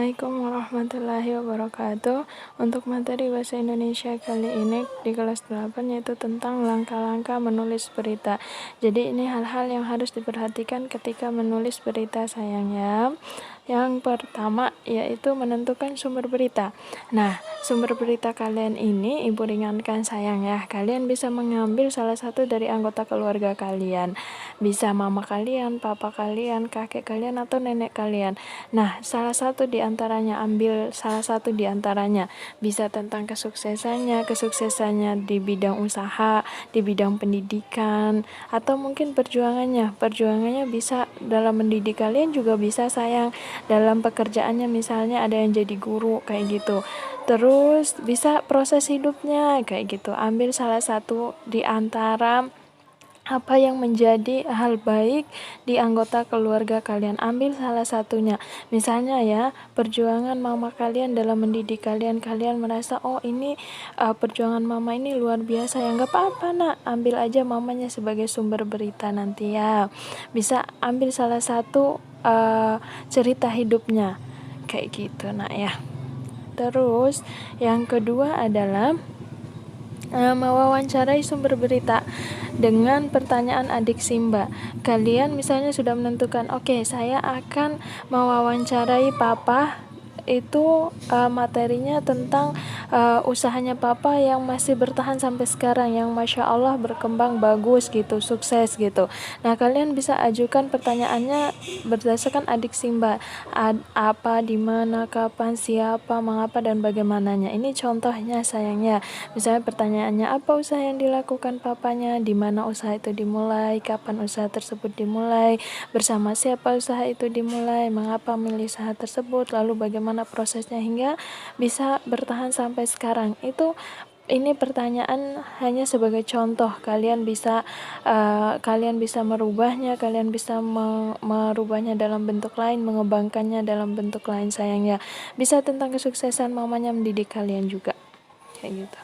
Assalamualaikum warahmatullahi wabarakatuh. Untuk materi bahasa Indonesia kali ini di kelas 8 yaitu tentang langkah-langkah menulis berita. Jadi ini hal-hal yang harus diperhatikan ketika menulis berita sayangnya. Yang pertama yaitu menentukan sumber berita. Nah, sumber berita kalian ini ibu ringankan sayang ya. Kalian bisa mengambil salah satu dari anggota keluarga kalian. Bisa mama kalian, papa kalian, kakek kalian atau nenek kalian. Nah, salah satu di antaranya, ambil salah satu di antaranya. Bisa tentang kesuksesannya di bidang usaha, di bidang pendidikan, atau mungkin perjuangannya. Perjuangannya bisa dalam mendidik kalian juga bisa sayang. Dalam pekerjaannya misalnya ada yang jadi guru kayak gitu. Terus bisa proses hidupnya kayak gitu. Ambil salah satu di antara apa yang menjadi hal baik di anggota keluarga kalian, ambil salah satunya. Misalnya ya, perjuangan mama kalian dalam mendidik kalian, kalian merasa oh ini perjuangan mama ini luar biasa ya, nggak apa-apa nak, ambil aja mamanya sebagai sumber berita nanti ya. Bisa ambil salah satu cerita hidupnya kayak gitu nak ya. Terus yang kedua adalah mewawancarai sumber berita dengan pertanyaan adik Simba. Kalian misalnya sudah menentukan, oke, saya akan mewawancarai papa, itu materinya tentang usahanya papa yang masih bertahan sampai sekarang, yang masya Allah berkembang bagus gitu, sukses gitu. Nah, kalian bisa ajukan pertanyaannya berdasarkan adik Simba, apa, di mana, kapan, siapa, mengapa, dan bagaimananya. Ini contohnya sayangnya. Misalnya pertanyaannya, apa usaha yang dilakukan papanya, di mana usaha itu dimulai, kapan usaha tersebut dimulai, bersama siapa usaha itu dimulai, mengapa milih usaha tersebut, lalu bagaimana prosesnya hingga bisa bertahan sampai sekarang. Ini pertanyaan hanya sebagai contoh. Kalian bisa merubahnya, kalian bisa merubahnya dalam bentuk lain, mengembangkannya dalam bentuk lain sayangnya. Bisa tentang kesuksesan mamanya mendidik kalian juga kayak gitu.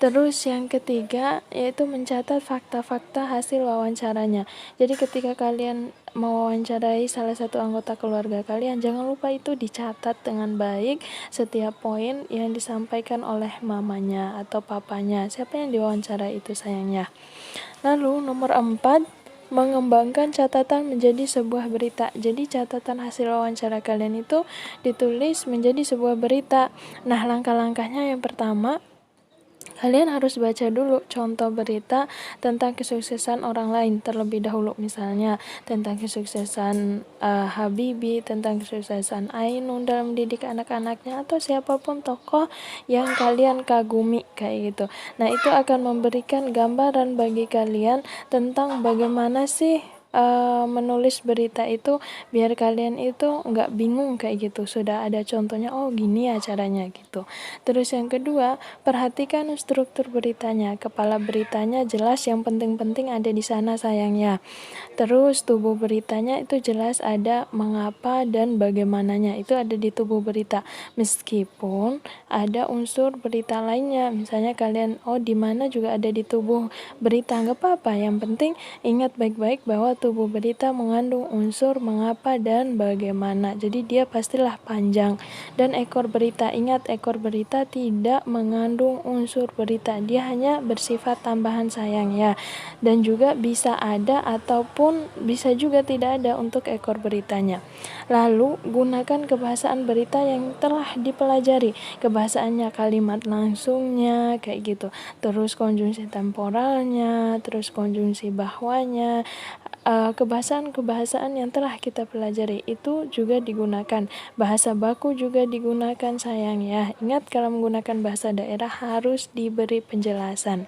Terus yang ketiga yaitu mencatat fakta-fakta hasil wawancaranya. Jadi ketika kalian mewawancarai salah satu anggota keluarga kalian, jangan lupa itu dicatat dengan baik setiap poin yang disampaikan oleh mamanya atau papanya. Siapa yang diwawancara itu sayangnya. Lalu nomor 4, mengembangkan catatan menjadi sebuah berita. Jadi catatan hasil wawancara kalian itu ditulis menjadi sebuah berita. Nah, langkah-langkahnya yang pertama, kalian harus baca dulu contoh berita tentang kesuksesan orang lain terlebih dahulu, misalnya tentang kesuksesan Habibie, tentang kesuksesan Ainun dalam mendidik anak-anaknya, atau siapapun tokoh yang kalian kagumi kayak gitu. Nah, itu akan memberikan gambaran bagi kalian tentang bagaimana sih menulis berita itu biar kalian itu nggak bingung kayak gitu. Sudah ada contohnya, oh gini ya caranya gitu. Terus yang kedua, perhatikan struktur beritanya. Kepala beritanya jelas, yang penting-penting ada di sana sayangnya. Terus tubuh beritanya itu jelas, ada mengapa dan bagaimananya, itu ada di tubuh berita. Meskipun ada unsur berita lainnya, misalnya kalian di mana juga ada di tubuh berita, nggak apa-apa. Yang penting ingat baik-baik bahwa tubuh berita mengandung unsur mengapa dan bagaimana. Jadi dia pastilah panjang. Dan ekor berita, ingat ekor berita tidak mengandung unsur berita, dia hanya bersifat tambahan sayang ya. Dan juga bisa ada ataupun bisa juga tidak ada untuk ekor beritanya. Lalu gunakan kebahasaan berita yang telah dipelajari, kebahasaannya, kalimat langsungnya kayak gitu, terus konjungsi temporalnya, terus konjungsi bahwanya, kebahasaan yang telah kita pelajari itu juga digunakan. Bahasa baku juga digunakan sayang ya. Ingat, kalau menggunakan bahasa daerah harus diberi penjelasan.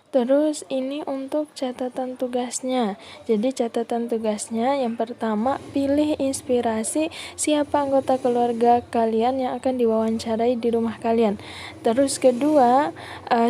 Terus ini untuk catatan tugasnya. Jadi catatan tugasnya yang pertama, pilih inspirasi siapa anggota keluarga kalian yang akan diwawancarai di rumah kalian. Terus kedua,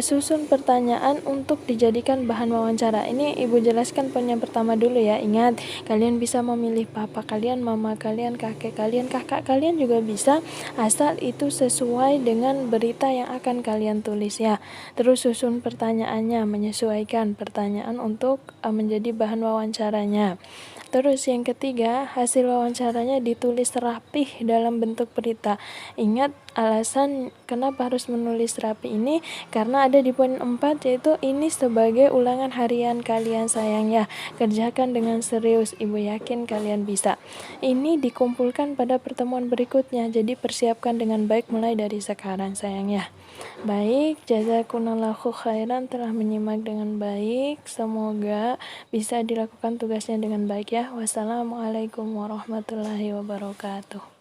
susun pertanyaan untuk dijadikan bahan wawancara. Ini ibu jelaskan poin yang pertama dulu ya. Ingat, kalian bisa memilih papa kalian, mama kalian, kakek kalian, kakak kalian juga bisa, asal itu sesuai dengan berita yang akan kalian tulis ya. Terus susun pertanyaannya, menyesuaikan pertanyaan untuk menjadi bahan wawancaranya. Terus yang ketiga, hasil wawancaranya ditulis rapih dalam bentuk berita. Ingat alasan kenapa harus menulis rapi ini, karena ada di poin 4, yaitu ini sebagai ulangan harian kalian sayang ya. Kerjakan dengan serius, ibu yakin kalian bisa. Ini dikumpulkan pada pertemuan berikutnya, jadi persiapkan dengan baik mulai dari sekarang sayang ya. Baik, jazakumullahu khairan telah menyimak dengan baik. Semoga bisa dilakukan tugasnya dengan baik ya. Wassalamualaikum warahmatullahi wabarakatuh.